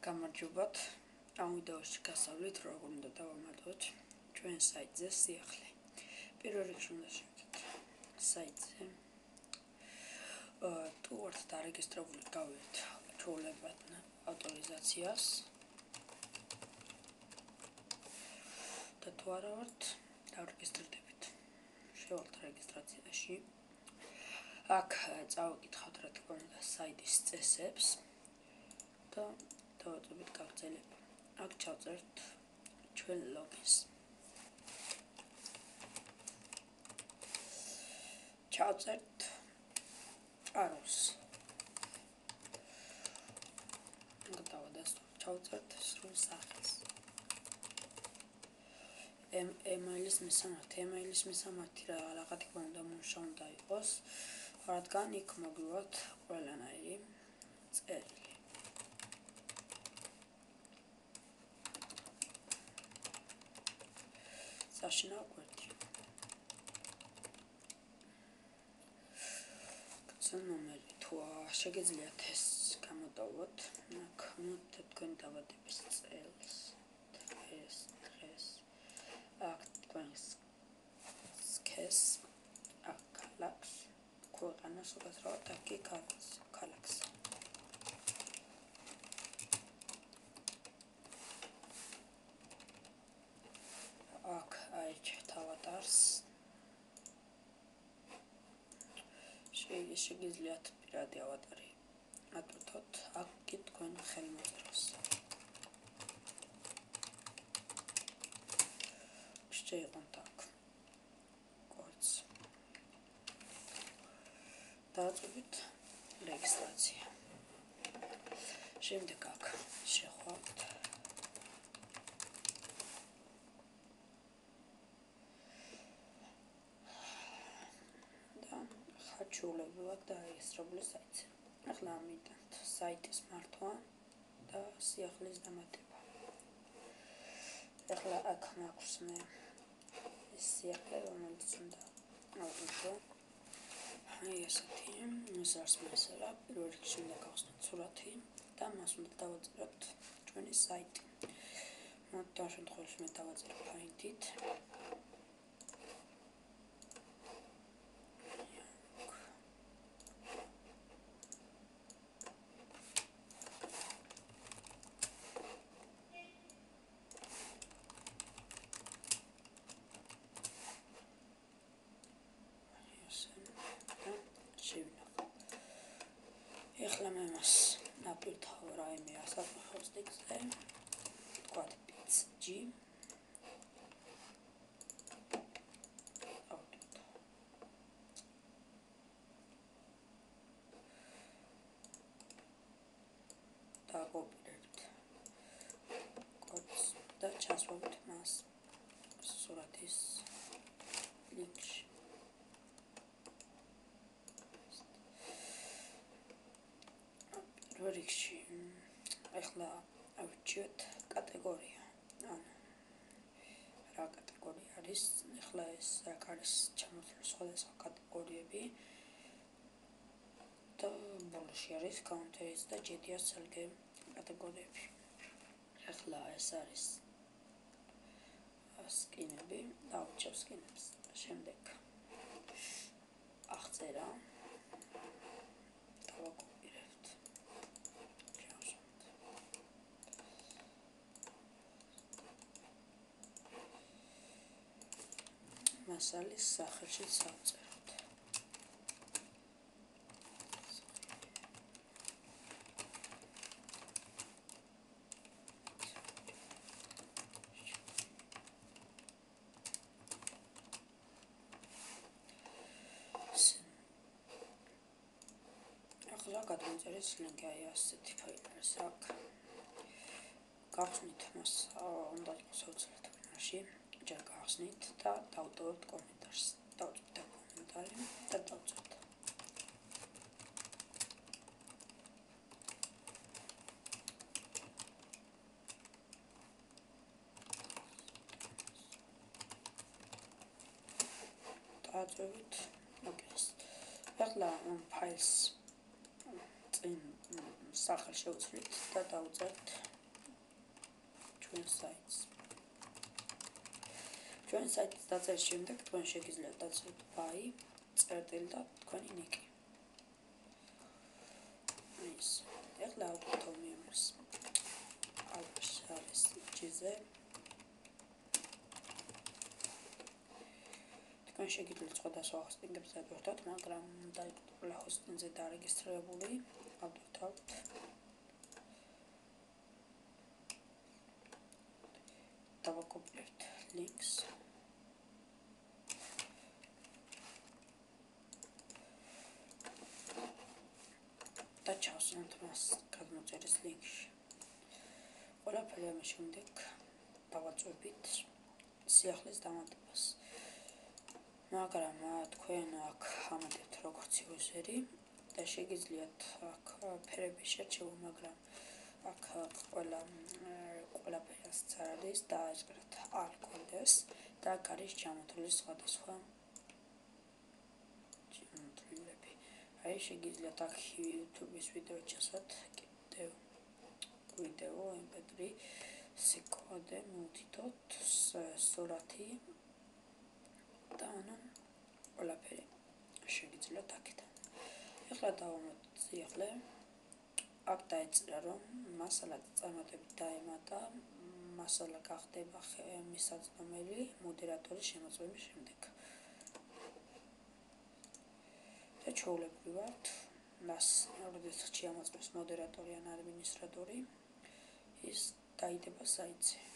გამარჯობათ. ამ ვიდეოში გასავლით როგორ უნდა დავამატოთ ჩვენ საიტზე სიახლე. პირველ რიგში უნდა შევიდეთ საიტზე. თუ ვართ დარეგისტრირებული, გავიდეთ ჩვეულებრივად ავტორიზაციას. და თუ არა ვართ, დავრეგისტრირდებით. შევალთ რეგისტრაციაში. აქ წავიკითხავთ რა თქმა უნდა საიტის წესებს და დავაწვევით გაგრძელება. აქ ჩავწერთ ჩვენ ლოგინს. ჩავწერთ პაროლს. ჩავწერთ სრულ სახელს. ემაილის მისამართი რა თქმა უნდა მუშა უნდა იყოს, რადგან იქ მოგივათ ყველანაირი წერილი. საშინაო გვერდი. კაცო ნომერი თუ შეგიძლიათ ეს გამოტოვოთ, აქ უნდა თქვენ დაბადების წელს, დღეს, აქ თქვენს სქეს, აქ ქალაქს, ქვეყანას უკაცრავად აქ კი ქალაქს. აქ აირჩევთ ავატარს. შეგიძლიათ პირადი ავატარი ატვირთოთ, აქ კი თქვენ ხელმოწერას. შეიყვანთ აქ კოდს. დავაწვევით რეგისტრაცია. შემდეგ აქ შეხვალთ. ჩვეულებრივად დარეგისტრირებული საიტზე. ახლა ამიტანთ საიტის მართვა და სიახლის დამატება. ახლა აქ მაქვს მე ეს სიახლე, რომელიც უნდა ავტოვო. აი ესეთი, ეს არის მასალა. პირველ რიგში უნდა გავხსნათ სურათი და მას უნდა დავაწეროთ ჩვენი საიტი. ამ შემთხვევაში მე დავაწერე Paint-ით. ეხლა მე მას ნაპირთავ რაიმე ასაფრთხო სტიქზე, ვთქვათ PG. დავკოპირებთ კოდს და ჩასვავთ მას სურათის ლინკში. რიგში ახლა ავირჩიოთ კატეგორია. ანუ რა კატეგორია არის? ახლა ეს აქ არის ჩამოთვლილი სხვადასხვა კატეგორიები და ბოლოში არის Countries და GTS LG კატეგორიები. ახლა ეს არის სკინები, დავარჩევ სკინებს. შემდეგ აღწერა მასალის სახელში დავწეროთ. ახლა გადავწერეთ ლინკი აი ასეთი ფაილი არის აქ. გავხსნით მას, უნდა იყოს აუცილებლად ვინარში. ჯერ გავხსნით და დავტოვებთ კომენტარს. დავწერთ კომენტარი და დავწერთ. დავწერთ მოკეს. ახლა ფაილს წინ სახელ შევცვლით და დავწერთ ჩვენს საიტს. ჩვენს საიტის დაწერის შემდეგ თქვენ შეგიძლიათ დაწერთ buy წერტილი და თქვენი ნიკი. ის ეხლა ავტო მიემარს. არის ჯიზე. თქვენ შეგიძლიათ სხვადასხვა ჰოსტინგებს დაგვრდოთ, მაგრამ ყველა ჰოსტინგზე დარეგისტრირებული ავდოთ. დავაკოპირებთ links. და ჩავსვამთ მას გადმოწერის ლინკში. ყველაფერი ამის შემდეგ დავაწვევით სიახლის დამატებას. მაგრამ თქვენ აქ ამატებთ როგორც იუზერი და შეგიძლიათ აქ ფერები შერჩევა, მაგრამ აქ ყველაფერი ასეც არ არის, დააჭერთ ალ-კოდეს და აქ არის ჩამოთვლილი სხვადასხვა ჩამოთვლილები. აი შეგიძლიათ აქ YouTube-ის ვიდეო ჩასვათ, კიდევ ვიდეო mp3 სიკოდე multidot სურათი და ანუ ყველაფერი შეგიძლიათ აქედან. ეხლა დავამატოთ სიახლე. აქ დაეწერა რომ მასალა წარმატებით დაემატა, მასალა გახდება მისაწვდომელი მოდერატორის შემოწმების შემდეგ. და ჩვეულებრივად მას როდესაც შეამოწმებს მოდერატორი ან ადმინისტრატორი, ის დაიდება საიტზე.